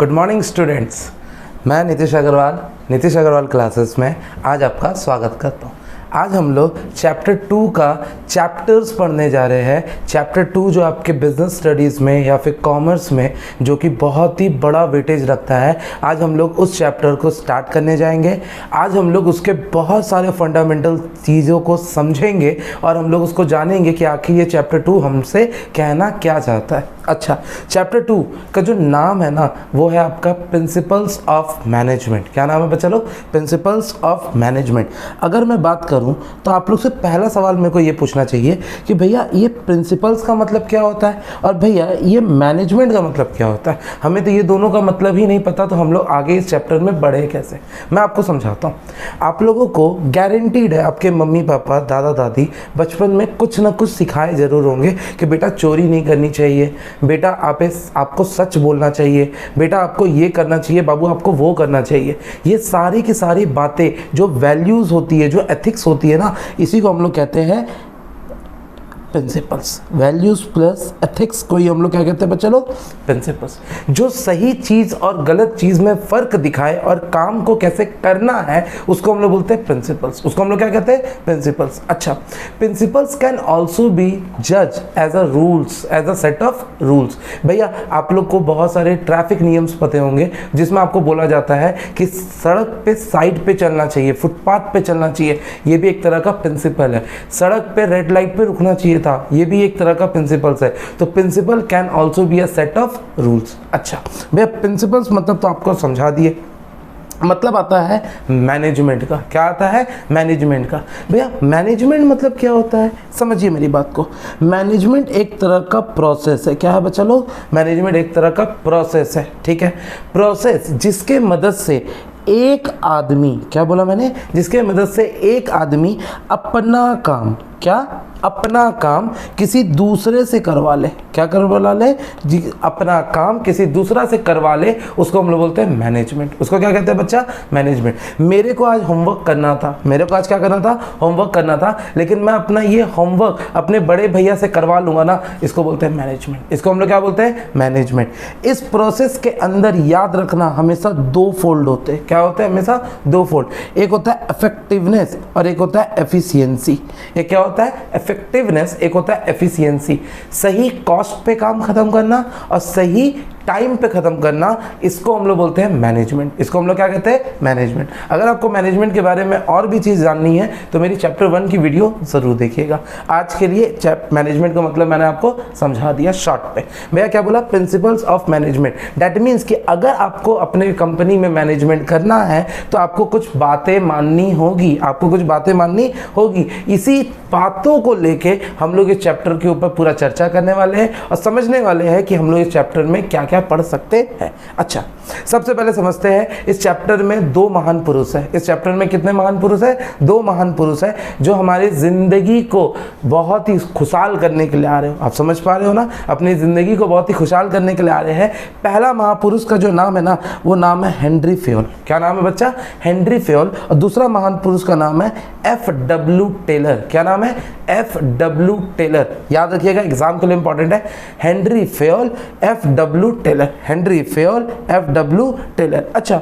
Good morning students. मैं Nitish Agarwal classes में आज आपका स्वागत करता हूँ। आज हम लोग चैप्टर 2 का चैप्टर्स पढ़ने जा रहे हैं। चैप्टर 2 जो आपके बिजनेस स्टडीज़ में या फिर कॉमर्स में जो कि बहुत ही बड़ा वेटेज रखता है, आज हम लोग उस चैप्टर को स्टार्ट करने जाएंगे। आज हम लोग उसके बहुत सारे फंडामेंटल चीज़ों को समझेंगे और हम लोग उसको जानेंगे कि आखिर ये चैप्टर 2 हमसे कहना क्या चाहता है। अच्छा, चैप्टर 2 का जो नाम है ना, वो है आपका प्रिंसिपल्स ऑफ मैनेजमेंट। क्या नाम है बच्चा लोग? Principles of management. अगर मैं बात करूं तो आप लोग से पहला सवाल मेरे को ये पूछना चाहिए कि भैया ये प्रिंसिपल्स का मतलब क्या होता है और भैया ये मैनेजमेंट का मतलब क्या होता है। हमें तो ये दोनों का मतलब ही नहीं पता, तो हम लोग आगे इस चैप्टर में बढ़े कैसे, मैं आपको समझाता हूँ। आप लोगों को गारंटीड है, आपके मम्मी पापा दादा दादी बचपन में कुछ ना कुछ सिखाए ज़रूर होंगे कि बेटा चोरी नहीं करनी चाहिए, बेटा आपको सच बोलना चाहिए, बेटा आपको ये करना चाहिए, बाबू आपको वो करना चाहिए। ये सारी की सारी बातें जो वैल्यूज़ होती है, जो एथिक्स होती है ना, इसी को हम लोग कहते हैं प्रिंसिपल्स। वैल्यूज प्लस एथिक्स को ही हम लोग क्या कहते हैं बच्चे लोग? प्रिंसिपल्स। जो सही चीज़ और गलत चीज़ में फ़र्क दिखाए और काम को कैसे करना है, उसको हम लोग बोलते हैं प्रिंसिपल्स। उसको हम लोग क्या कहते हैं? प्रिंसिपल्स। अच्छा, प्रिंसिपल्स कैन ऑल्सो बी जज as a rules, as a set of rules. भैया आप लोग को बहुत सारे ट्रैफिक नियम्स पते होंगे जिसमें आपको बोला जाता है कि सड़क पे साइड पे चलना चाहिए, फुटपाथ पे चलना चाहिए। ये भी एक तरह का प्रिंसिपल है। सड़क पे रेड लाइट पे रुकना चाहिए था, ये भी एक तरह का प्रिंसिपल्स है। तो principle can also be a set of rules. अच्छा भैया, प्रिंसिपल्स मतलब तो आपको समझा दिए। मतलब आता है मैनेजमेंट का। क्या आता है? मैनेजमेंट का। भैया मैनेजमेंट मतलब क्या होता है, समझिए मेरी बात को। मैनेजमेंट एक तरह का प्रोसेस है। क्या है बच्चा लोग? मैनेजमेंट एक तरह का प्रोसेस है। ठीक है, प्रोसेस जिसके मदद से एक आदमी, क्या बोला मैंने? जिसके मदद से एक आदमी अपना काम, क्या अपना काम किसी दूसरे से करवा ले। क्या करवा ले जी? अपना काम किसी दूसरा से करवा ले, उसको हम लोग बोलते हैं मैनेजमेंट। उसको क्या कहते हैं बच्चा? मैनेजमेंट। मेरे को आज होमवर्क करना था, मेरे को आज क्या करना था? होमवर्क करना था, लेकिन मैं अपना ये होमवर्क अपने बड़े भैया से करवा लूँगा ना, इसको बोलते हैं मैनेजमेंट। इसको हम लोग क्या बोलते हैं? मैनेजमेंट। इस प्रोसेस के अंदर याद रखना हमेशा दो फोल्ड होते हैं। क्या होते हैं? हमेशा दो फोल्ड। एक होता है इफेक्टिवनेस और एक होता है एफिशिएंसी। एक क्या होता है? इफेक्टिवनेस, एक होता है एफिशिएंसी। सही कॉस्ट पे काम खत्म करना और सही टाइम पे खत्म करना, इसको हम लोग बोलते हैं मैनेजमेंट। इसको हम लोग क्या कहते हैं? मैनेजमेंट। अगर आपको मैनेजमेंट के बारे में और भी चीज़ जाननी है तो मेरी चैप्टर 1 की वीडियो ज़रूर देखिएगा। आज के लिए मैनेजमेंट का मतलब मैंने आपको समझा दिया शॉर्ट पे। भैया क्या बोला? Principles of management. That means कि अगर आपको अपने कंपनी में मैनेजमेंट करना है तो आपको कुछ बातें माननी होगी, आपको कुछ बातें माननी होगी। इसी बातों को लेके हम लोग इस चैप्टर के ऊपर पूरा चर्चा करने वाले हैं और समझने वाले हैं कि हम लोग इस चैप्टर में क्या क्या पढ़ सकते हैं। अच्छा, सबसे पहले समझते हैं इस चैप्टर में दो महान पुरुष हैं। इस चैप्टर में कितने महान पुरुष हैं? दो महान पुरुष हैं जो हमारी जिंदगी को बहुत ही खुशहाल करने के लिए आ रहे हो। आप समझ पा रहे हो ना? अपनी जिंदगी को बहुत ही खुशहाल करने के लिए आ रहे हैं। पहला महापुरुष का जो नाम है ना, वो नाम है हेनरी फेयोल। क्या नाम है बच्चा? Henry Fayol. और दूसरा महान पुरुष का नाम है F.W. टेलर। क्या नाम है? F.W. टेलर। याद रखिएगा, एग्जाम के लिए इंपॉर्टेंट है। Henry Fayol, F.W. Taylor. Henry Fayol, F.W. Taylor. अच्छा,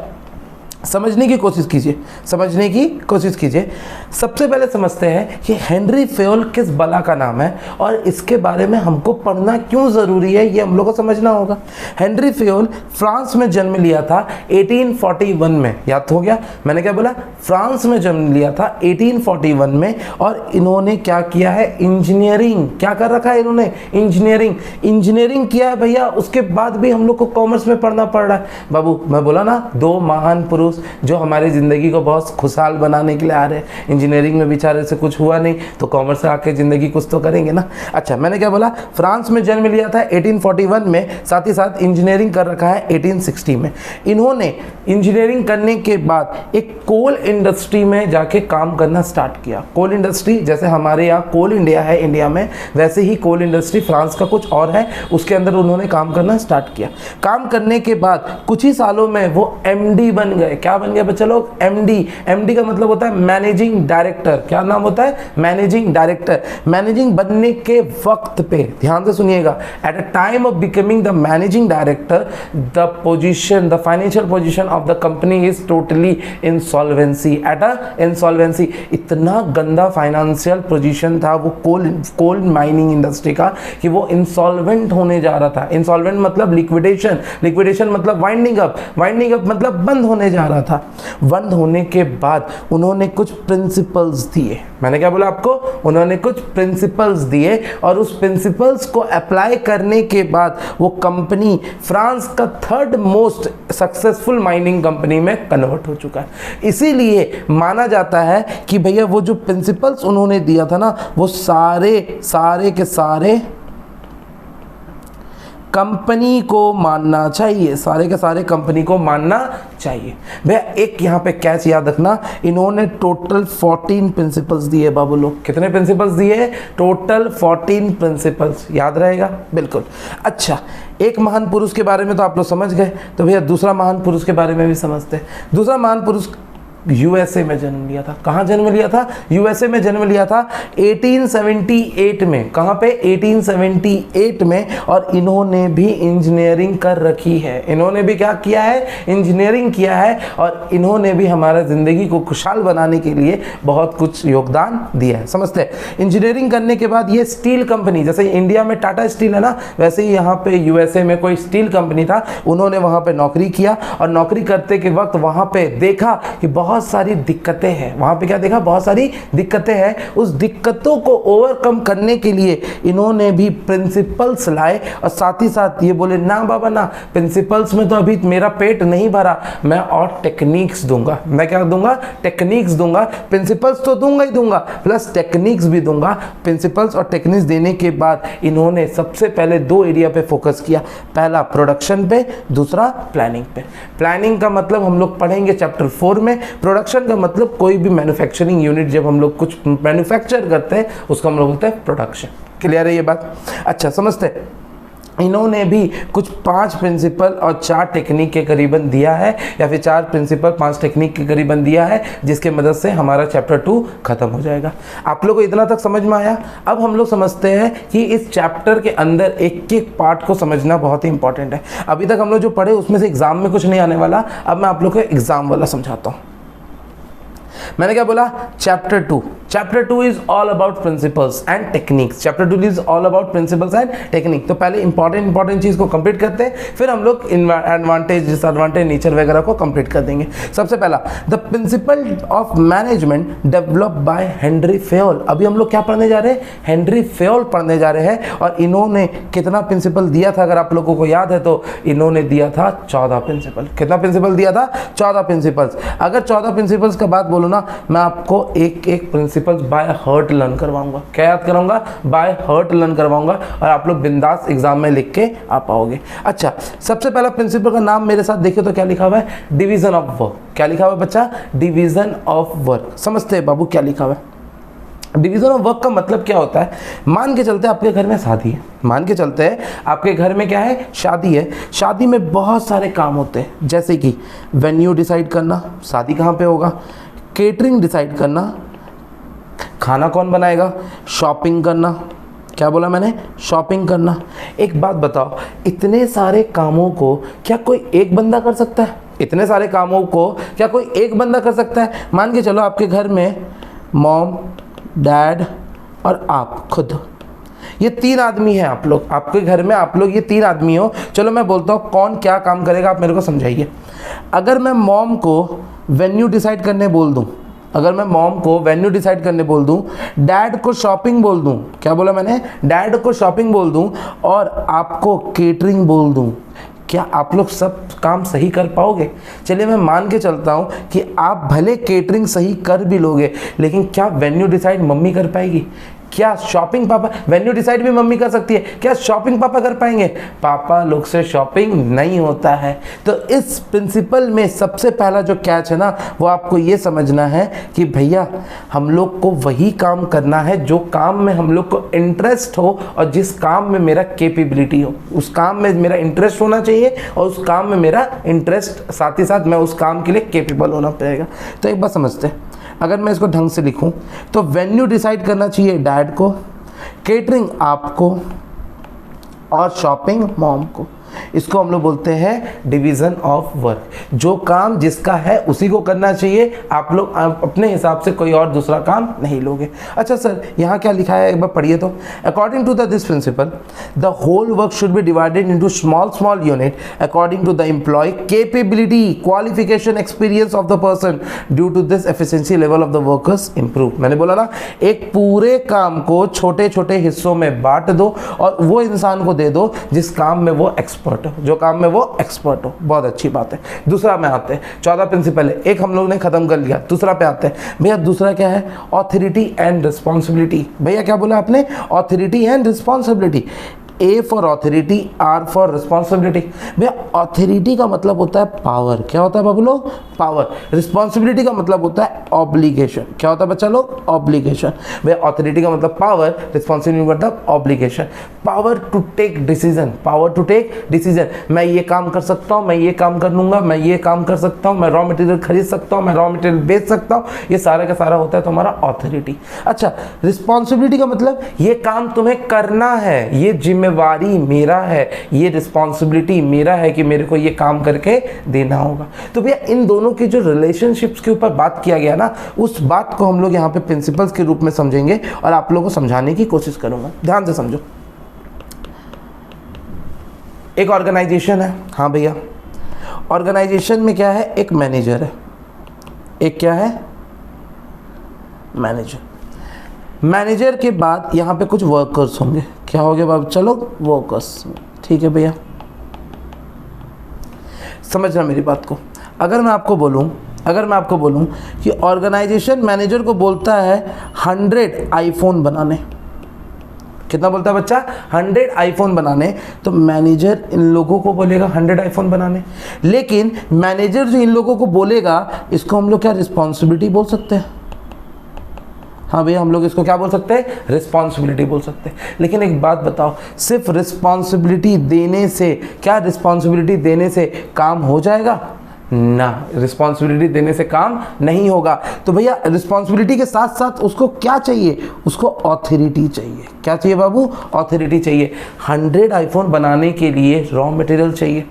समझने की कोशिश कीजिए, समझने की कोशिश कीजिए। सबसे पहले समझते हैं कि हेनरी फेयोल किस बला का नाम है और इसके बारे में हमको पढ़ना क्यों ज़रूरी है, ये हम लोग को समझना होगा। हेनरी फेयोल फ्रांस में जन्म लिया था 1841 में। याद हो गया? मैंने क्या बोला? फ्रांस में जन्म लिया था 1841 में। और इन्होंने क्या किया है? इंजीनियरिंग। क्या कर रखा है इन्होंने? इंजीनियरिंग किया है भैया। उसके बाद भी हम लोग को कॉमर्स में पढ़ना पड़ रहा है। बाबू मैं बोला ना, दो महान पुरुष जो हमारी ज़िंदगी को बहुत खुशहाल बनाने के लिए आ रहे हैं। इंजीनियरिंग में बेचारे से कुछ हुआ नहीं तो कॉमर्स से आके ज़िंदगी कुछ तो करेंगे ना। अच्छा, मैंने क्या बोला? फ्रांस में जन्म लिया था 1841 में, साथ ही साथ इंजीनियरिंग कर रखा है 1860 में। इन्होंने इंजीनियरिंग करने के बाद एक कोल इंडस्ट्री में जाके काम करना स्टार्ट किया। कोल इंडस्ट्री जैसे हमारे यहाँ कोल इंडिया है इंडिया में, वैसे ही कोल इंडस्ट्री फ्रांस का कुछ और है, उसके अंदर उन्होंने काम करना स्टार्ट किया। काम करने के बाद कुछ ही सालों में वो MD बन गए। क्या बन गया बच्चा लोग, एमडी। एमडी का मतलब होता है मैनेजिंग डायरेक्टर। क्या नाम होता है, मैनेजिंग डायरेक्टर। मैनेजिंग बनने के वक्त पे ध्यान से सुनिएगा, at a time of becoming the managing director the position, the financial position of the company is totally insolvency, at a insolvency. इतना गंदा फाइनेंशियल पोजीशन था वो कोल माइनिंग इंडस्ट्री का कि वो इंसॉल्वेंट होने जा रहा था। इंसॉल्वेंट मतलब लिक्विडेशन, लिक्विडेशन मतलब वाइंडिंग अप, वाइंडिंग अप मतलब बंद होने जा रहा था। बंद होने के बाद उन्होंने कुछ प्रिंसिपल्स दिए। मैंने क्या बोला आपको, उन्होंने कुछ प्रिंसिपल्स दिए और उस प्रिंसिपल्स को अप्लाई करने के बाद वो कंपनी फ्रांस का third most successful mining company में कन्वर्ट हो चुका है। इसीलिए माना जाता है कि भैया वो जो प्रिंसिपल्स उन्होंने दिया था ना, वो सारे के सारे कंपनी को मानना चाहिए, सारे के सारे कंपनी को मानना चाहिए। भैया एक यहाँ पे कैच याद रखना, इन्होंने टोटल 14 प्रिंसिपल्स दिए बाबू लोग। कितने प्रिंसिपल्स दिए, टोटल 14 प्रिंसिपल्स। याद रहेगा बिल्कुल। अच्छा, एक महान पुरुष के बारे में तो आप लोग समझ गए, तो भैया दूसरा महान पुरुष के बारे में भी समझते हैं। दूसरा महान पुरुष यूएसए में जन्म लिया था। कहाँ जन्म लिया था, यूएसए में जन्म लिया था 1878 में। कहाँ पे, 1878 में। और इन्होंने भी इंजीनियरिंग कर रखी है। इन्होंने भी क्या किया है, इंजीनियरिंग किया है। और इन्होंने भी हमारा ज़िंदगी को खुशहाल बनाने के लिए बहुत कुछ योगदान दिया है। समझते हैं। इंजीनियरिंग करने के बाद ये स्टील कंपनी, जैसे इंडिया में टाटा स्टील है ना, वैसे ही यहाँ पे यूएसए में कोई स्टील कंपनी था। उन्होंने वहाँ पे नौकरी किया और नौकरी करते के वक्त वहाँ पे देखा कि बहुत सारी दिक्कतें हैं। वहां पे क्या देखा, बहुत सारी दिक्कतें हैं। उस दिक्कतों को ओवरकम करने के लिए इन्होंने भी प्रिंसिपल्स लाए और साथ ही साथ ये बोले ना बाबा ना, प्रिंसिपल्स में तो अभी मेरा पेट नहीं भरा, मैं और टेक्निक्स दूंगा। मैं क्या दूंगा, टेक्निक्स दूंगा। प्रिंसिपल्स तो दूंगा ही दूंगा, प्लस टेक्निक्स भी दूंगा। प्रिंसिपल्स और टेक्निक्स देने के बाद इन्होंने सबसे पहले 2 एरिया पे फोकस किया। पहला प्रोडक्शन पे, दूसरा प्लानिंग पे। प्लानिंग का मतलब हम लोग पढ़ेंगे चैप्टर 4 में। प्रोडक्शन का मतलब कोई भी मैन्युफैक्चरिंग यूनिट, जब हम लोग कुछ मैन्युफैक्चर करते हैं उसको हम लोग बोलते हैं प्रोडक्शन। क्लियर है ये बात? अच्छा, समझते हैं। इन्होंने भी कुछ 5 प्रिंसिपल और 4 टेक्निक के करीबन दिया है, या फिर 4 प्रिंसिपल 5 टेक्निक के करीबन दिया है, जिसके मदद से हमारा चैप्टर 2 खत्म हो जाएगा। आप लोग को इतना तक समझ में आया? अब हम लोग समझते हैं कि इस चैप्टर के अंदर एक एक पार्ट को समझना बहुत ही इंपॉर्टेंट है। अभी तक हम लोग जो पढ़े उसमें से एग्जाम में कुछ नहीं आने वाला। अब मैं आप लोग को एग्जाम वाला समझाता हूँ। मैंने क्या बोला, chapter 2। Chapter 2 is all about principles and techniques. Chapter 2 is all about principles and technique. तो पहले इंपॉर्टेंट चीज को कंप्लीट करते हैं, फिर हम लोग एडवांटेज, डिसएडवांटेज, नेचर वगैरह को कंप्लीट कर देंगे। सबसे पहला, the principle of management develop by Henry Fayol. अभी हम लोग क्या पढ़ने जा रहे हैं, हेनरी फेयोल पढ़ने जा रहे हैं। और इन्होंने कितना प्रिंसिपल दिया था, अगर आप लोगों को याद है तो इन्होंने दिया था 14 प्रिंसिपल। कितना प्रिंसिपल दिया था, 14 प्रिंसिपल्स। अगर 14 प्रिंसिपल्स का बात बोलो ना, मैं आपको एक एक प्रिंसिपल्स बाय हार्ट लर्न करवाऊंगा। क्या याद कराऊंगा, बाय हार्ट लर्न करवाऊंगा, और आप लोग बिंदास एग्जाम में लिख के आ पाओगे। अच्छा, सबसे पहला प्रिंसिपल का नाम मेरे साथ देखिए तो क्या लिखा हुआ है, डिवीजन ऑफ वर्क। क्या लिखा हुआ है बच्चा, डिवीजन ऑफ वर्क। समझते हैं बाबू क्या लिखा हुआ है? डिवीजन ऑफ वर्क का मतलब क्या होता है, मान के चलते आपके घर में शादी है, मान के चलते हैं आपके घर में क्या है, शादी है। शादी में बहुत सारे काम होते हैं, जैसे कि वेन्यू डिसाइड करना, शादी कहाँ पे होगा, केटरिंग डिसाइड करना, खाना कौन बनाएगा, शॉपिंग करना। क्या बोला मैंने, शॉपिंग करना। एक बात बताओ, इतने सारे कामों को क्या कोई एक बंदा कर सकता है? इतने सारे कामों को क्या कोई एक बंदा कर सकता है? मान के चलो आपके घर में मॉम, डैड और आप खुद, ये 3 आदमी हैं आप लोग। आपके घर में आप लोग ये 3 आदमी हो। चलो मैं बोलता हूँ कौन क्या काम करेगा, आप मेरे को समझाइए। अगर मैं मॉम को वेन्यू डिसाइड करने बोल दूँ, अगर मैं मॉम को वेन्यू डिसाइड करने बोल दूं, डैड को शॉपिंग बोल दूं, क्या बोला मैंने, डैड को शॉपिंग बोल दूं, और आपको केटरिंग बोल दूं, क्या आप लोग सब काम सही कर पाओगे? चलिए मैं मान के चलता हूं कि आप भले केटरिंग सही कर भी लोगे, लेकिन क्या वेन्यू डिसाइड मम्मी कर पाएगी? क्या शॉपिंग पापा, वेन्यू डिसाइड भी मम्मी कर सकती है, क्या शॉपिंग पापा कर पाएंगे? पापा लोग से शॉपिंग नहीं होता है। तो इस प्रिंसिपल में सबसे पहला जो कैच है ना, वो आपको ये समझना है कि भैया हम लोग को वही काम करना है जो काम में हम लोग को इंटरेस्ट हो और जिस काम में मेरा कैपेबिलिटी हो, उस काम में मेरा इंटरेस्ट होना चाहिए और उस काम में मेरा इंटरेस्ट साथ ही साथ मैं उस काम के लिए कैपेबल होना पड़ेगा। तो एक बात समझते हैं, अगर मैं इसको ढंग से लिखूं तो वेन्यू डिसाइड करना चाहिए डैड को, केटरिंग आपको और शॉपिंग मॉम को। इसको हम लोग बोलते हैं डिवीजन ऑफ वर्क। जो काम जिसका है उसी को करना चाहिए, आप लोग अपने हिसाब से कोई और दूसरा काम नहीं लोगे। अच्छा सर, यहाँ क्या लिखा है एक बार पढ़िए तो। According to this principle the whole work should be divided into small small unit according to the employ capability, qualification, experience of the person. Due to this efficiency level of the workers improve. मैंने बोला ना, एक पूरे काम को छोटे छोटे हिस्सों में बांट दो और वो इंसान को दे दो जिस काम में वो एक्सपर्ट हो, जो काम में वो एक्सपर्ट हो। बहुत अच्छी बात है। दूसरा में आते हैं, 14 प्रिंसिपल है, एक हम लोग ने खत्म कर लिया, दूसरा पे आते हैं। भैया दूसरा क्या है? Authority and responsibility. भैया क्या बोला आपने? Authority and responsibility. A for authority, R for responsibility. भैया ऑथोरिटी का मतलब होता है पावर। क्या होता है बाबू लोग? पावर। रिस्पॉन्सिबिलिटी का मतलब होता है ऑब्लिगेशन। क्या होता है बच्चा लोग? ऑब्लिगेशन। भैया ऑथोरिटी का मतलब पावर, रिस्पॉन्सिबिलिटी का मतलब obligation. Power to take decision, power to take decision. मैं ये काम कर सकता हूँ, मैं ये काम कर लूंगा, मैं ये काम कर सकता हूँ, मैं रॉ मटेरियल खरीद सकता हूँ, मैं रॉ मटेरियल बेच सकता हूँ। ये सारा का सारा होता है तुम्हारा ऑथोरिटी। अच्छा, रिस्पॉन्सिबिलिटी का मतलब ये काम तुम्हें करना है, ये जिम्मेवारी मेरा है, ये रिस्पॉन्सिबिलिटी मेरा है कि मेरे को ये काम करके देना होगा। तो भैया इन दोनों की जो रिलेशनशिप्स के ऊपर बात किया गया ना, उस बात को हम लोग यहाँ पे प्रिंसिपल्स के रूप में समझेंगे और आप लोगों को समझाने की कोशिश करूंगा। ध्यान से समझो। एक ऑर्गेनाइजेशन है, हाँ भैया, ऑर्गेनाइजेशन में क्या है? एक मैनेजर है, एक क्या है? मैनेजर। मैनेजर के बाद यहाँ पे कुछ वर्कर्स होंगे। क्या हो गया बाबू? चलो वर्कर्स, ठीक है भैया, समझना मेरी बात को। अगर मैं आपको बोलूं कि ऑर्गेनाइजेशन मैनेजर को बोलता है 100 आईफोन बनाने। कितना बोलता है बच्चा? 100 आईफोन बनाने। तो मैनेजर इन लोगों को बोलेगा 100 आईफोन बनाने। लेकिन मैनेजर जो इन लोगों को बोलेगा, इसको हम लोग क्या रिस्पॉन्सिबिलिटी बोल सकते हैं? हाँ भैया, हम लोग इसको क्या बोल सकते हैं? रिस्पॉन्सिबिलिटी बोल सकते हैं। लेकिन एक बात बताओ, सिर्फ रिस्पॉन्सिबिलिटी देने से, क्या रिस्पॉन्सिबिलिटी देने से काम हो जाएगा? ना, रिस्पॉन्सिबिलिटी देने से काम नहीं होगा। तो भैया रिस्पॉन्सिबिलिटी के साथ साथ उसको क्या चाहिए? उसको ऑथोरिटी चाहिए। क्या चाहिए बाबू? ऑथोरिटी चाहिए। 100 आईफोन बनाने के लिए रॉ मटेरियल चाहिए,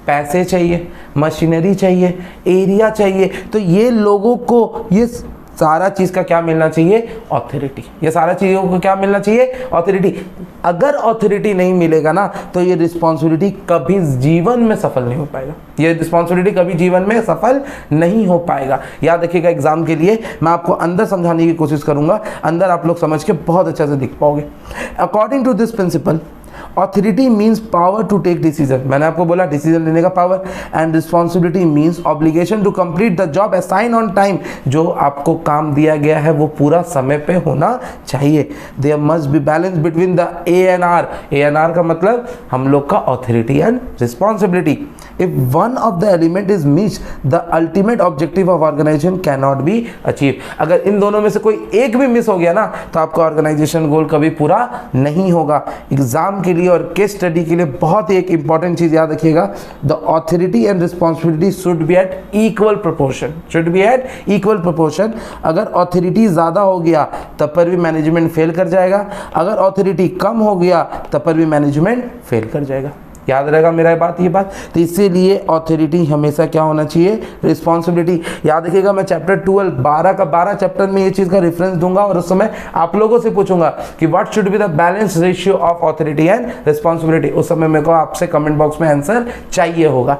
पैसे चाहिए, मशीनरी चाहिए, एरिया चाहिए। तो ये लोगों को ये सारा चीज़ का क्या मिलना चाहिए? ऑथोरिटी। ये सारा चीज़ों को क्या मिलना चाहिए? ऑथोरिटी। अगर ऑथोरिटी नहीं मिलेगा ना, तो ये रिस्पॉन्सिबिलिटी कभी जीवन में सफल नहीं हो पाएगा। ये रिस्पॉन्सिबिलिटी कभी जीवन में सफल नहीं हो पाएगा। याद रखिएगा, एग्जाम के लिए मैं आपको अंदर समझाने की कोशिश करूंगा, अंदर आप लोग समझ के बहुत अच्छे से दिख पाओगे। According to this principle, authority means power to take decision. मैंने आपको बोला डिसीजन लेने का power. And responsibility means obligation to complete the job assign on time. जो आपको काम दिया गया है वो पूरा समय पे होना चाहिए। There must be balance between the ANR। ANR का मतलब हम लोग का authority and responsibility. If one of the element is miss, the ultimate objective of organisation can not be achieve. अगर इन दोनों में से कोई एक भी मिस हो गया ना, तो आपका ऑर्गेनाइजेशन गोल कभी पूरा नहीं होगा। एग्जाम के लिए और केस स्टडी के लिए बहुत ही एक इंपॉर्टेंट चीज याद रखिएगा, the authority and responsibility should be at equal proportion. Should be at equal proportion. अगर ऑथोरिटी ज्यादा हो गया तब पर भी मैनेजमेंट फेल कर जाएगा, अगर ऑथोरिटी कम हो गया तब पर भी मैनेजमेंट फेल कर जाएगा। याद रहेगा मेरा ये बात। तो इसीलिए ऑथोरिटी हमेशा क्या होना चाहिए? रिस्पॉन्सिबिलिटी। याद रखिएगा, मैं चैप्टर 12 12 का 12 चैप्टर में ये चीज़ का रेफरेंस दूंगा और उस समय आप लोगों से पूछूंगा कि what should be the balance ratio of authority and responsibility. उस समय मेरे को आपसे कमेंट बॉक्स में आंसर चाहिए होगा।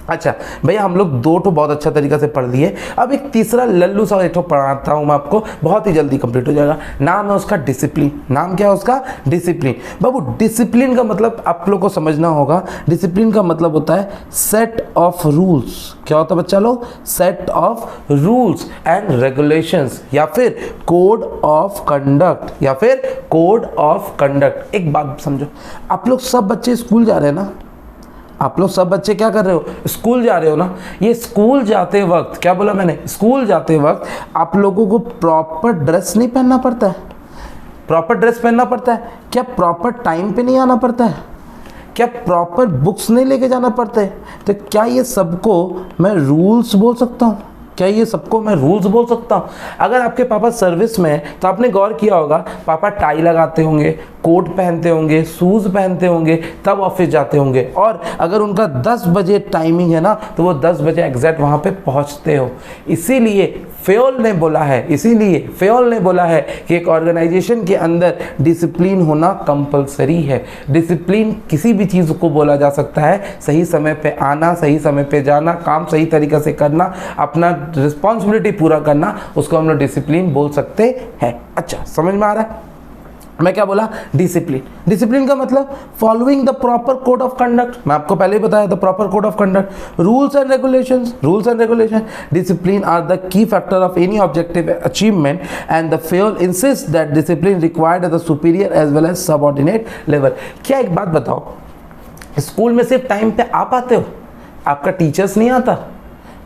अच्छा भैया, हम लोग दो तो बहुत अच्छा तरीका से पढ़ लिए, अब एक तीसरा लल्लू सा एक पढ़ाता हूँ मैं आपको, बहुत ही जल्दी कंप्लीट हो जाएगा। नाम है उसका डिसिप्लिन। नाम क्या है उसका? डिसिप्लिन। बाबू डिसिप्लिन का मतलब आप लोग को समझना होगा। डिसिप्लिन का मतलब होता है सेट ऑफ रूल्स। क्या होता है बच्चा लोग? Set of rules and regulations, या फिर कोड ऑफ कंडक्ट, या फिर कोड ऑफ कंडक्ट। एक बात समझो, आप लोग सब बच्चे स्कूल जा रहे हैं ना? आप लोग सब बच्चे क्या कर रहे हो? स्कूल जा रहे हो ना? ये स्कूल जाते वक्त, क्या बोला मैंने? स्कूल जाते वक्त आप लोगों को प्रॉपर ड्रेस नहीं पहनना पड़ता है? प्रॉपर ड्रेस पहनना पड़ता है क्या? प्रॉपर टाइम पे नहीं आना पड़ता है क्या? प्रॉपर बुक्स नहीं लेके जाना पड़ता है? तो क्या ये सबको मैं रूल्स बोल सकता हूँ? क्या ये सबको मैं रूल्स बोल सकता हूँ? अगर आपके पापा सर्विस में हैं तो आपने गौर किया होगा, पापा टाई लगाते होंगे, कोट पहनते होंगे, शूज़ पहनते होंगे, तब ऑफिस जाते होंगे। और अगर उनका 10 बजे टाइमिंग है ना, तो वो 10 बजे एग्जैक्ट वहाँ पे पहुँचते हो। इसीलिए फेयोल ने बोला है कि एक ऑर्गेनाइजेशन के अंदर डिसिप्लिन होना कंपलसरी है। डिसिप्लिन किसी भी चीज़ को बोला जा सकता है, सही समय पे आना, सही समय पे जाना, काम सही तरीके से करना, अपना रिस्पॉन्सिबिलिटी पूरा करना, उसको हम लोग डिसिप्लिन बोल सकते हैं। अच्छा, समझ में आ रहा है? मैं क्या बोला? डिसिप्लिन। डिसिप्लिन का मतलब following the proper code of conduct. मैं आपको पहले ही बताया था, proper code of conduct, rules and regulations. Rules and regulation, discipline are the key factor of any objective achievement and the Fayol insist that discipline required at the superior as well as subordinate level. क्या एक बात बताओ, school में सिर्फ time पे आ पाते हो? आपका टीचर्स नहीं आता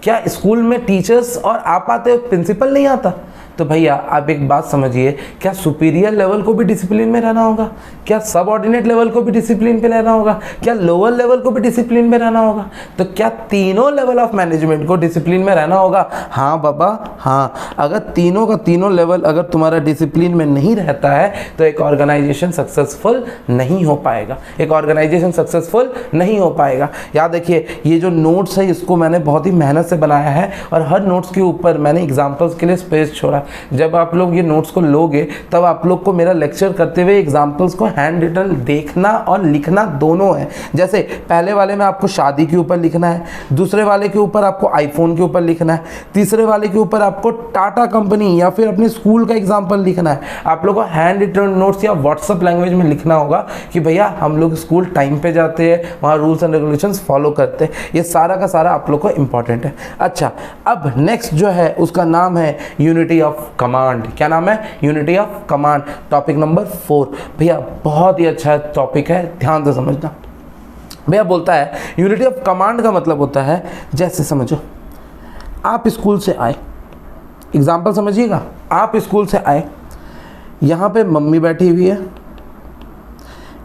क्या? स्कूल में टीचर्स और आप आते हो, प्रिंसिपल नहीं आता? तो भैया आप एक बात समझिए, क्या सुपीरियर लेवल को भी डिसिप्लिन में रहना होगा? क्या सबऑर्डिनेट लेवल को भी डिसिप्लिन पे रहना होगा? क्या लोअर लेवल को भी डिसिप्लिन में रहना होगा? तो क्या तीनों लेवल ऑफ मैनेजमेंट को डिसिप्लिन में रहना होगा? हाँ बाबा, हाँ। अगर तीनों का तीनों लेवल अगर तुम्हारा डिसिप्लिन में नहीं रहता है तो एक ऑर्गेनाइजेशन सक्सेसफुल नहीं हो पाएगा। एक ऑर्गेनाइजेशन सक्सेसफुल नहीं हो पाएगा। याद रखिए, ये जो नोट्स है इसको मैंने बहुत ही मेहनत से बनाया है और हर नोट्स के ऊपर मैंने एग्जाम्पल्स के लिए स्पेस छोड़ा। जब आप लोग ये नोट्स को लोगे तब आप लोग को मेरा लेक्चर करते हुए एग्जाम्पल्स को हैंड रिटन देखना और लिखना दोनों है। जैसे पहले वाले में आपको शादी के ऊपर लिखना है, दूसरे वाले के ऊपर आपको आईफोन के ऊपर लिखना है, तीसरे वाले के ऊपर आपको टाटा कंपनी या फिर अपने स्कूल का एग्जाम्पल लिखना है। आप लोग को हैंड रिटन नोट्स या व्हाट्सअप लैंग्वेज में लिखना होगा कि भैया हम लोग स्कूल टाइम पे जाते हैं, वहाँ रूल्स एंड रेगुलेशंस फॉलो करते हैं। ये सारा का सारा आप लोग को इंपॉर्टेंट है। अच्छा, अब नेक्स्ट जो है उसका नाम है यूनिटी ऑफ कमांड। क्या नाम है? Unity of command. Topic number 4। भैया बहुत ही अच्छा टॉपिक है, ध्यान से समझना। भैया बोलता है यूनिटी ऑफ कमांड का मतलब होता है, जैसे समझो आप स्कूल से आए, एग्जाम्पल समझिएगा, आप स्कूल से आए, यहाँ पे मम्मी बैठी हुई है,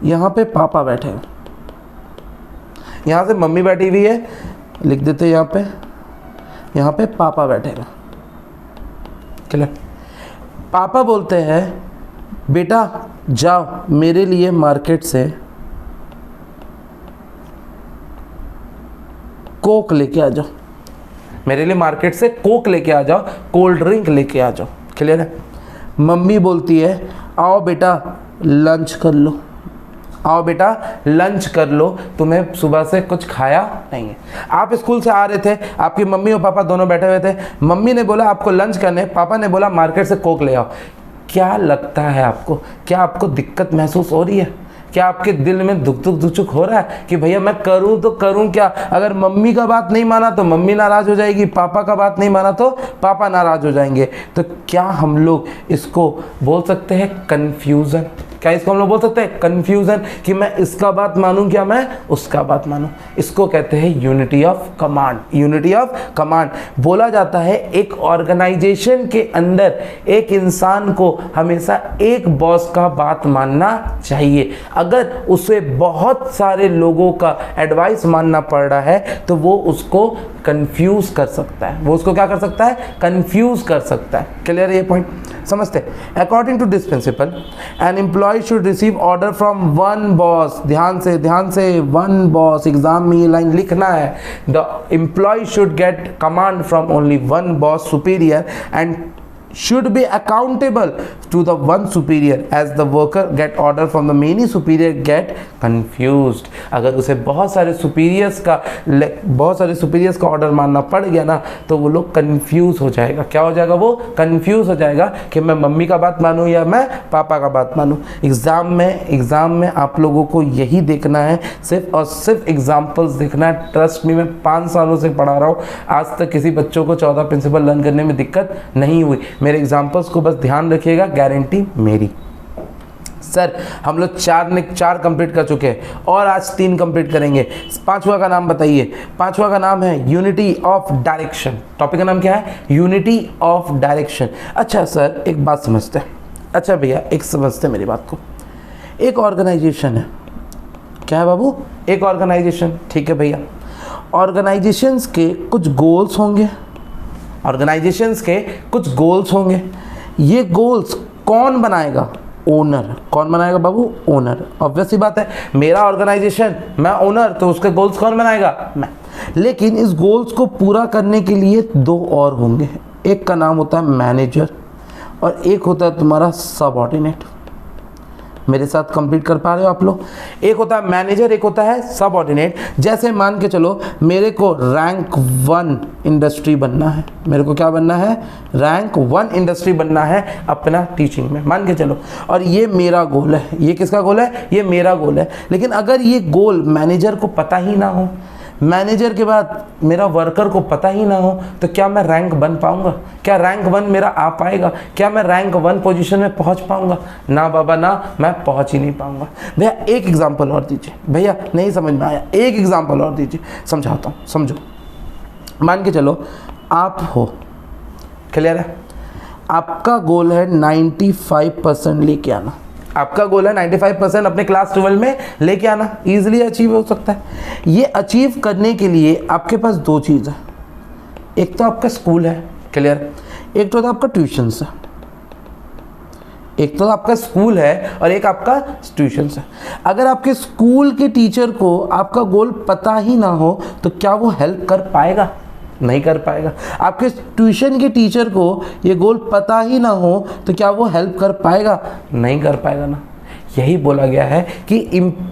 यहाँ पे पापा बैठे हैं। यहाँ से मम्मी बैठी हुई है, लिख देते यहाँ पे पापा बैठे हैं। क्लियर? पापा बोलते हैं बेटा जाओ मेरे लिए मार्केट से कोक लेके आ जाओ, मेरे लिए मार्केट से कोक लेके आ जाओ, कोल्ड ड्रिंक लेके आ जाओ। क्लियर है? मम्मी बोलती है आओ बेटा लंच कर लो, आओ बेटा लंच कर लो, तुम्हें सुबह से कुछ खाया नहीं है। आप स्कूल से आ रहे थे, आपकी मम्मी और पापा दोनों बैठे हुए थे, मम्मी ने बोला आपको लंच करने, पापा ने बोला मार्केट से कोक ले आओ। क्या लगता है आपको? क्या आपको दिक्कत महसूस हो रही है? क्या आपके दिल में दुख हो रहा है कि भैया मैं करूं तो करूं क्या? अगर मम्मी का बात नहीं माना तो मम्मी नाराज हो जाएगी, पापा का बात नहीं माना तो पापा नाराज हो जाएंगे। तो क्या हम लोग इसको बोल सकते हैं कंफ्यूजन? क्या इसको हम लोग बोल सकते हैं कंफ्यूजन, कि मैं इसका बात मानूं क्या मैं उसका बात मानूं? इसको कहते हैं unity of command. Unity of command बोला जाता है एक ऑर्गेनाइजेशन के अंदर एक इंसान को हमेशा एक बॉस का बात मानना चाहिए। अगर उसे बहुत सारे लोगों का एडवाइस मानना पड़ रहा है तो वो उसको कंफ्यूज कर सकता है। वो उसको क्या कर सकता है? कंफ्यूज कर सकता है। क्लियर है ये पॉइंट? समझते हैं? According to this principle an employ should receive order from one boss. ध्यान से वन बॉस, एग्जाम में ये लाइन लिखना है। The employ should get command from only one boss superior and should be accountable to the one superior as the worker get order from the many superior get confused। अगर उसे बहुत सारे superiors का order मानना पड़ गया ना तो वो लोग कंफ्यूज हो जाएगा। क्या हो जाएगा? वो कंफ्यूज हो जाएगा कि मैं मम्मी का बात मानूं या मैं पापा का बात मानूं। एग्जाम में आप लोगों को यही देखना है, सिर्फ और सिर्फ एग्जाम्पल्स देखना है। ट्रस्ट मी, मैं 5 सालों से पढ़ा रहा हूँ, आज तक किसी बच्चों को 14 प्रिंसिपल लर्न करने में दिक्कत नहीं हुई। मेरे एग्जाम्पल्स को बस ध्यान रखिएगा, गारंटी मेरी। सर हम लोग 4 कंप्लीट कर चुके हैं और आज 3 कंप्लीट करेंगे। 5वां का नाम बताइए। 5वां का नाम है यूनिटी ऑफ डायरेक्शन। टॉपिक का नाम क्या है? Unity of direction. अच्छा सर एक बात समझते हैं। अच्छा भैया एक समझते हैं मेरी बात को। एक ऑर्गेनाइजेशन है, क्या है बाबू? एक ऑर्गेनाइजेशन, ठीक है भैया। ऑर्गेनाइजेशंस के कुछ गोल्स होंगे, ऑर्गेनाइजेशंस के कुछ गोल्स होंगे। ये गोल्स कौन बनाएगा? ओनर। कौन बनाएगा बाबू? ओनर। ऑब्वियस सी बात है, मेरा ऑर्गेनाइजेशन, मैं ओनर, तो उसके गोल्स कौन बनाएगा? मैं। लेकिन इस गोल्स को पूरा करने के लिए 2 और होंगे। एक का नाम होता है मैनेजर और एक होता है तुम्हारा सबऑर्डिनेट। मेरे साथ कंप्लीट कर पा रहे हो आप लोग? एक होता है मैनेजर, एक होता है सबऑर्डिनेट। जैसे मान के चलो मेरे को रैंक 1 इंडस्ट्री बनना है। मेरे को क्या बनना है? रैंक 1 इंडस्ट्री बनना है अपना टीचिंग में, मान के चलो। और ये मेरा गोल है। ये किसका गोल है? ये मेरा गोल है। लेकिन अगर ये गोल मैनेजर को पता ही ना हो, मैनेजर के बाद मेरा वर्कर को पता ही ना हो, तो क्या मैं रैंक बन पाऊंगा? क्या रैंक 1 मेरा आ पाएगा? क्या मैं रैंक 1 पोजीशन में पहुंच पाऊंगा? ना बाबा ना, मैं पहुंच ही नहीं पाऊंगा। भैया एक एग्जांपल और दीजिए। भैया नहीं समझ में आया, एक एग्जांपल और दीजिए, समझाता हूँ, समझो। मान के चलो आप हो, क्लियर है? आपका गोल है 95% लेके आना। आपका गोल है 95% अपने क्लास 12 में लेके आना। इजीली अचीव हो सकता है। ये अचीव करने के लिए आपके पास 2 चीज़ है। एक तो आपका स्कूल है, क्लियर? एक तो आपका ट्यूशन है। एक तो आपका स्कूल है और एक आपका ट्यूशन है। अगर आपके स्कूल के टीचर को आपका गोल पता ही ना हो तो क्या वो हेल्प कर पाएगा? नहीं कर पाएगा। आपके ट्यूशन के टीचर को ये गोल पता ही ना हो तो क्या वो हेल्प कर पाएगा? नहीं कर पाएगा ना। यही बोला गया है कि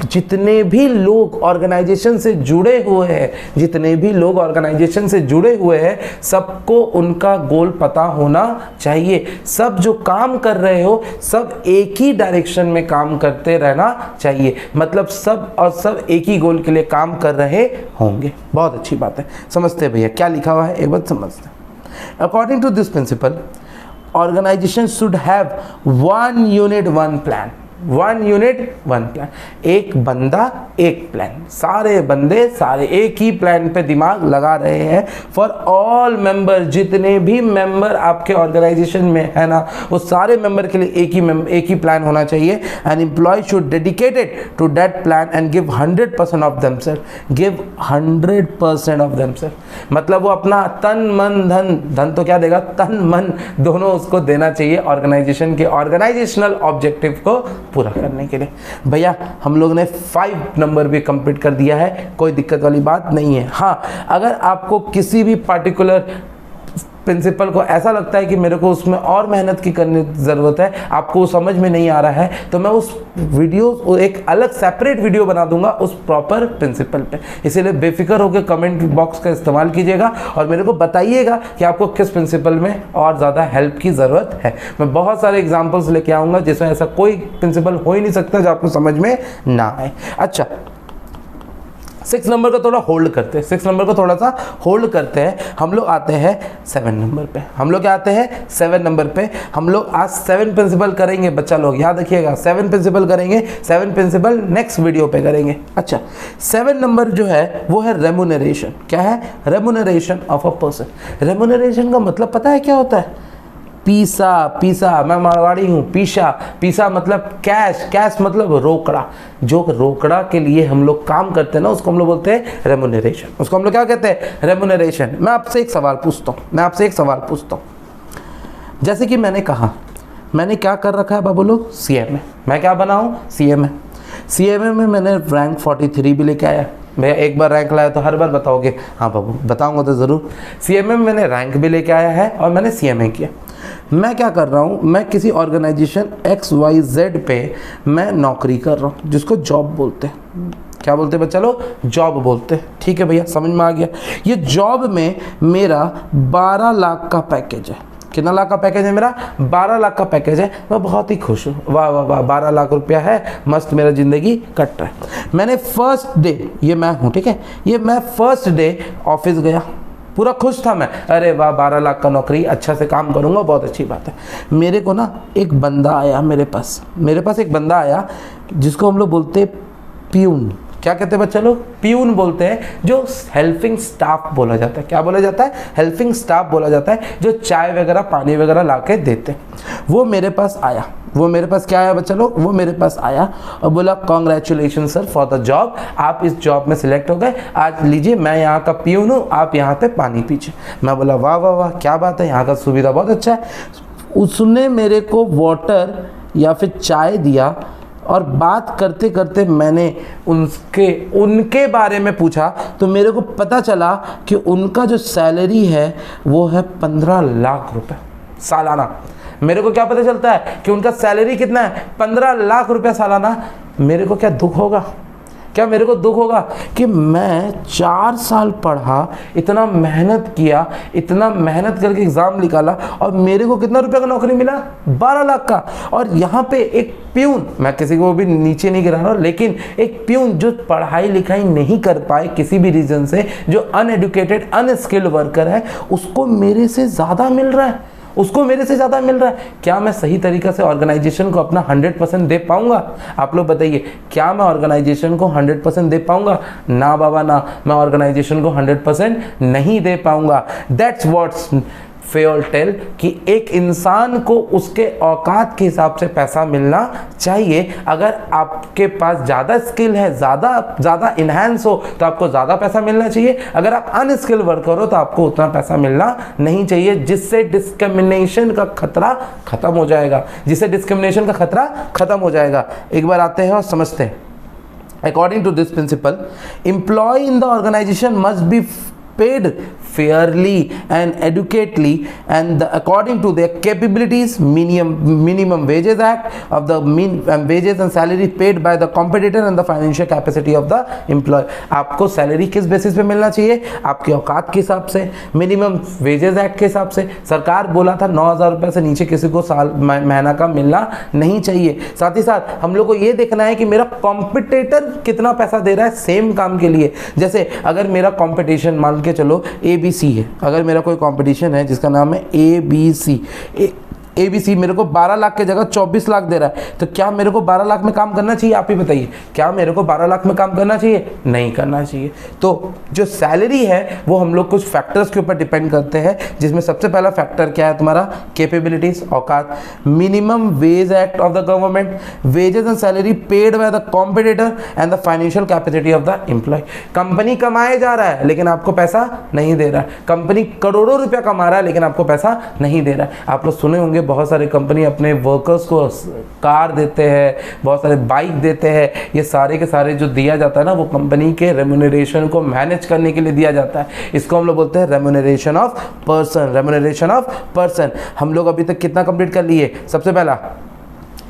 जितने भी लोग ऑर्गेनाइजेशन से जुड़े हुए हैं, जितने भी लोग ऑर्गेनाइजेशन से जुड़े हुए हैं, सबको उनका गोल पता होना चाहिए। सब जो काम कर रहे हो सब एक ही डायरेक्शन में काम करते रहना चाहिए। मतलब सब और सब एक ही गोल के लिए काम कर रहे होंगे। बहुत अच्छी बात है। समझते हैं भैया क्या लिखा हुआ है? एक बात समझते हैं। According to this principle, organisation should have 1 unit 1 plan. 1 unit 1 plan. एक बंदा एक प्लान। सारे बंदे सारे एक ही प्लान पे दिमाग लगा रहे हैं। फॉर ऑल मेंबर, जितने भी मेंबर आपके ऑर्गेनाइजेशन में है ना, वो सारे मेंबर के लिए एक ही प्लान होना चाहिए। An employ should dedicated to that plan and give 100% of themselves. Give 100% of themselves. मतलब वो अपना तन मन धन तो क्या देगा? तन मन दोनों उसको देना चाहिए ऑर्गेनाइजेशन के ऑर्गेनाइजेशनल ऑब्जेक्टिव को पूरा करने के लिए। भैया हम लोग ने 5 नंबर भी कंप्लीट कर दिया है, कोई दिक्कत वाली बात नहीं है। हाँ, अगर आपको किसी भी पार्टिकुलर प्रिंसिपल को ऐसा लगता है कि मेरे को उसमें और मेहनत की करने की ज़रूरत है, आपको समझ में नहीं आ रहा है, तो मैं उस वीडियो एक अलग सेपरेट वीडियो बना दूंगा उस प्रॉपर प्रिंसिपल पे। इसीलिए बेफिक्र होकर कमेंट बॉक्स का इस्तेमाल कीजिएगा और मेरे को बताइएगा कि आपको किस प्रिंसिपल में और ज़्यादा हेल्प की ज़रूरत है। मैं बहुत सारे एग्जाम्पल्स लेके आऊँगा जिसमें ऐसा कोई प्रिंसिपल हो ही नहीं सकता जो आपको समझ में ना आए। अच्छा, 6 नंबर को थोड़ा होल्ड करते हैं, 6 नंबर को थोड़ा सा होल्ड करते हैं। हम लोग आते हैं 7 नंबर पे। हम लोग क्या आते हैं? 7 नंबर पे। हम लोग आज 7 प्रिंसिपल करेंगे। बच्चा लोग याद रखिएगा, 7 प्रिंसिपल करेंगे। 7 प्रिंसिपल नेक्स्ट वीडियो पे करेंगे। अच्छा, 7 नंबर जो है वो है रेम्यूनरेशन। क्या है? Remuneration of a person. Remuneration का मतलब पता है क्या होता है? पीसा, मैं मारवाड़ी हूँ। पीसा मतलब कैश, कैश मतलब रोकड़ा। जो रोकड़ा के लिए हम लोग काम करते हैं ना, उसको हम लोग बोलते हैं रेम्यूनरेशन। उसको हम लोग क्या कहते हैं? रेम्यूनरेशन। मैं आपसे एक सवाल पूछता हूँ। जैसे कि मैंने कहा, मैंने क्या कर रखा है बाबू लोग? CMA। मैं क्या बना हूँ? CMA में मैंने रैंक 43 भी लेके आया। भैया एक बार रैंक लाया तो हर बार बताओगे? हाँ बाबू बताऊंगा तो ज़रूर। CMA में मैंने रैंक भी लेके आया है और मैंने CMA किया। मैं क्या कर रहा हूँ, मैं किसी ऑर्गेनाइजेशन XYZ पे मैं नौकरी कर रहा हूँ, जिसको जॉब बोलते हैं। क्या बोलते हैं बच्चा लोग? जॉब बोलते हैं। ठीक है भैया, समझ में आ गया। ये जॉब में मेरा 12 लाख का पैकेज है। कितना लाख का पैकेज है मेरा? 12 लाख का पैकेज है। मैं बहुत ही खुश हूँ, वाह वाह वाह, 12 लाख रुपया है, मस्त मेरा ज़िंदगी कट रहा है। मैंने फर्स्ट डे, ये मैं हूँ, ठीक है, ये मैं फर्स्ट डे ऑफिस गया, पूरा खुश था मैं, अरे वाह 12 लाख का नौकरी, अच्छा से काम करूँगा, बहुत अच्छी बात है। मेरे को ना एक बंदा आया मेरे पास एक बंदा आया जिसको हम लोग बोलते हैं प्यून। क्या कहते हैं बच्चा लोग? प्यून बोलते हैं, जो हेल्पिंग स्टाफ बोला जाता है। क्या बोला जाता है? हेल्पिंग स्टाफ बोला जाता है, जो चाय वगैरह पानी वगैरह ला के देते हैं। वो मेरे पास आया, वो मेरे पास क्या आया बच्चा लोग? वो मेरे पास आया और बोला congratulation sir for the job, आप इस जॉब में सिलेक्ट हो गए, आज लीजिए मैं यहाँ का प्यून हूँ, आप यहाँ पे पानी पीजिए। मैं बोला वाह वाह वाह, क्या बात है, यहाँ का सुविधा बहुत अच्छा है। उसने मेरे को वाटर या फिर चाय दिया और बात करते करते मैंने उनके बारे में पूछा तो मेरे को पता चला कि उनका जो सैलरी है वो है 15 लाख रुपए सालाना। मेरे को क्या पता चलता है कि उनका सैलरी कितना है? 15 लाख रुपए सालाना। मेरे को क्या दुख होगा? क्या मेरे को दुख होगा कि मैं 4 साल पढ़ा, इतना मेहनत किया, इतना मेहनत करके एग्ज़ाम निकाला और मेरे को कितना रुपए का नौकरी मिला? 12 लाख का। और यहाँ पे एक प्यून, मैं किसी को भी नीचे नहीं गिरा रहा, लेकिन एक प्यून जो पढ़ाई लिखाई नहीं कर पाए किसी भी रीज़न से, जो अनएडुकेटेड अनस्किल्ड वर्कर है, उसको मेरे से ज़्यादा मिल रहा है, उसको मेरे से ज़्यादा मिल रहा है। क्या मैं सही तरीक़े से ऑर्गेनाइजेशन को अपना 100% दे पाऊंगा? आप लोग बताइए, क्या मैं ऑर्गेनाइजेशन को 100% दे पाऊंगा? ना बाबा ना, मैं ऑर्गेनाइजेशन को 100% नहीं दे पाऊंगा। दैट्स व्हाट्स फेयर टेल कि एक इंसान को उसके औकात के हिसाब से पैसा मिलना चाहिए। अगर आपके पास ज़्यादा स्किल है, ज़्यादा इन्हांस हो, तो आपको ज़्यादा पैसा मिलना चाहिए। अगर आप अनस्किल वर्कर हो तो आपको उतना पैसा मिलना नहीं चाहिए, जिससे डिस्क्रिमिनेशन का खतरा खत्म हो जाएगा, एक बार आते हैं और समझते हैं। According to this principle, employee in the organization must be paid fairly and adequately and according to their capabilities. Minimum wages act of the wages and salary paid by the competitor and the financial capacity of the employee. आपको salary किस basis पे मिलना चाहिए? आपके औकात के हिसाब से, मिनिमम वेजेस एक्ट के हिसाब से। सरकार बोला था 9,000 रुपये से नीचे किसी को साल महीना का मिलना नहीं चाहिए। साथ ही साथ हम लोग को ये देखना है कि मेरा कॉम्पिटिटर कितना पैसा दे रहा है सेम काम के लिए। जैसे अगर मेरा कॉम्पिटिशन मान के चलो ABC है, अगर मेरा कोई कंपटीशन है जिसका नाम है ABC मेरे को 12 लाख की जगह 24 लाख दे रहा है, तो क्या मेरे को 12 लाख में काम करना चाहिए? आप ही बताइए, क्या मेरे को 12 लाख में काम करना चाहिए? नहीं करना चाहिए। तो जो सैलरी है वो हम लोग कुछ फैक्टर्स के ऊपर डिपेंड करते हैं, जिसमें सबसे पहला फैक्टर क्या है तुम्हारा? कैपेबिलिटीज, औकात। Minimum wage act of the government, wages and salary paid by the competitor and the financial capacity of the employ. Company कमाए जा रहा है लेकिन आपको पैसा नहीं दे रहा है, कंपनी करोड़ों रुपया कमा रहा है लेकिन आपको पैसा नहीं दे रहा है। आप लोग सुने होंगे बहुत सारे कंपनी अपने वर्कर्स को कार देते हैं, बहुत सारे बाइक देते हैं। ये सारे के सारे जो दिया जाता है ना, वो कंपनी के रेम्यूनरेशन को मैनेज करने के लिए दिया जाता है। इसको हम लोग बोलते हैं रेम्यूनरेशन ऑफ पर्सन। हम लोग अभी तक कितना कंप्लीट कर लिए? सबसे पहला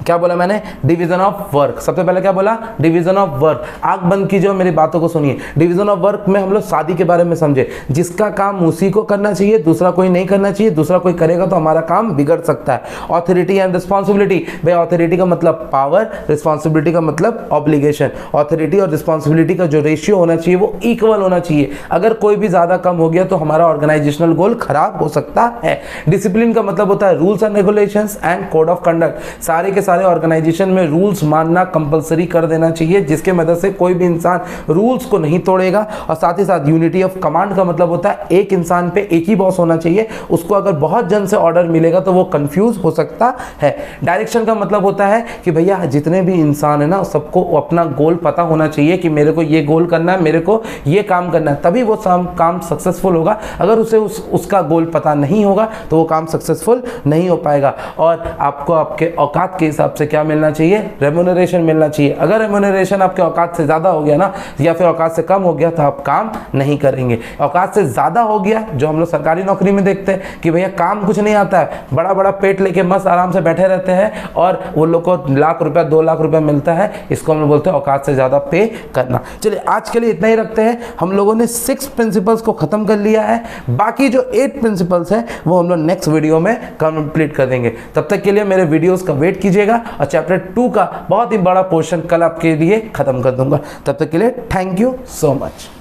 क्या बोला मैंने? Division of work. सबसे पहले क्या बोला? Division of work. आंख बंद कीजिए और मेरी बातों को सुनिए। डिवीजन ऑफ वर्क में हम लोग शादी के बारे में समझे, जिसका काम उसी को करना चाहिए, दूसरा कोई नहीं करना चाहिए। दूसरा कोई करेगा तो हमारा काम बिगड़ सकता है। ऑथोरिटी एंड रिस्पॉन्सिबिलिटी, भाई ऑथोरिटी का मतलब पावर, रिस्पॉन्सिबिलिटी का मतलब ऑब्लिगेशन। ऑथोरिटी और रिस्पॉन्सिबिलिटी का जो रेशियो होना चाहिए वो इक्वल होना चाहिए। अगर कोई भी ज्यादा कम हो गया तो हमारा ऑर्गेनाइजेशनल गोल खराब हो सकता है। डिसिप्लिन का मतलब होता है rules and regulations and code of conduct. सारे के सारे ऑर्गेनाइजेशन में रूल्स मानना कंपलसरी कर देना चाहिए, जिसके मदद से कोई भी इंसान रूल्स को नहीं तोड़ेगा। और साथ ही साथ यूनिटी ऑफ कमांड का मतलब होता है एक इंसान पे एक ही बॉस होना चाहिए। उसको अगर बहुत जन से ऑर्डर मिलेगा तो वो कंफ्यूज हो सकता है। डायरेक्शन का मतलब होता है कि भैया जितने भी इंसान है ना, सबको अपना गोल पता होना चाहिए कि मेरे को ये गोल करना है, मेरे को ये काम करना है, तभी वो काम सक्सेसफुल होगा। अगर उसे उसका गोल पता नहीं होगा तो वो काम सक्सेसफुल नहीं हो पाएगा। और आपको आपके औकात के हिसाब हिसाब से क्या मिलना चाहिए, रेम्यूनरेशन मिलना चाहिए। अगर रेम्यूनरेशन आपके औकात से ज़्यादा हो गया ना, या फिर औकात से कम हो गया, तो आप काम नहीं करेंगे। औकात से ज़्यादा हो गया, जो हम लोग सरकारी नौकरी में देखते हैं कि भैया काम कुछ नहीं आता है, बड़ा बड़ा पेट लेके मस्त आराम से बैठे रहते हैं और वो लोग को लाख रुपया 2 लाख रुपया मिलता है, इसको हम लोग बोलते हैं औकात से ज़्यादा पे करना। चलिए आज के लिए इतना ही रखते हैं। हम लोगों ने 6 प्रिंसिपल्स को ख़त्म कर लिया है, बाकी जो 8 प्रिंसिपल्स हैं वो हम लोग नेक्स्ट वीडियो में कंप्लीट कर देंगे। तब तक के लिए मेरे वीडियोस का वेट कीजिएगा और चैप्टर 2 का बहुत ही बड़ा पोर्शन कल आपके लिए खत्म कर दूंगा। तब तक के लिए थैंक यू सो मच।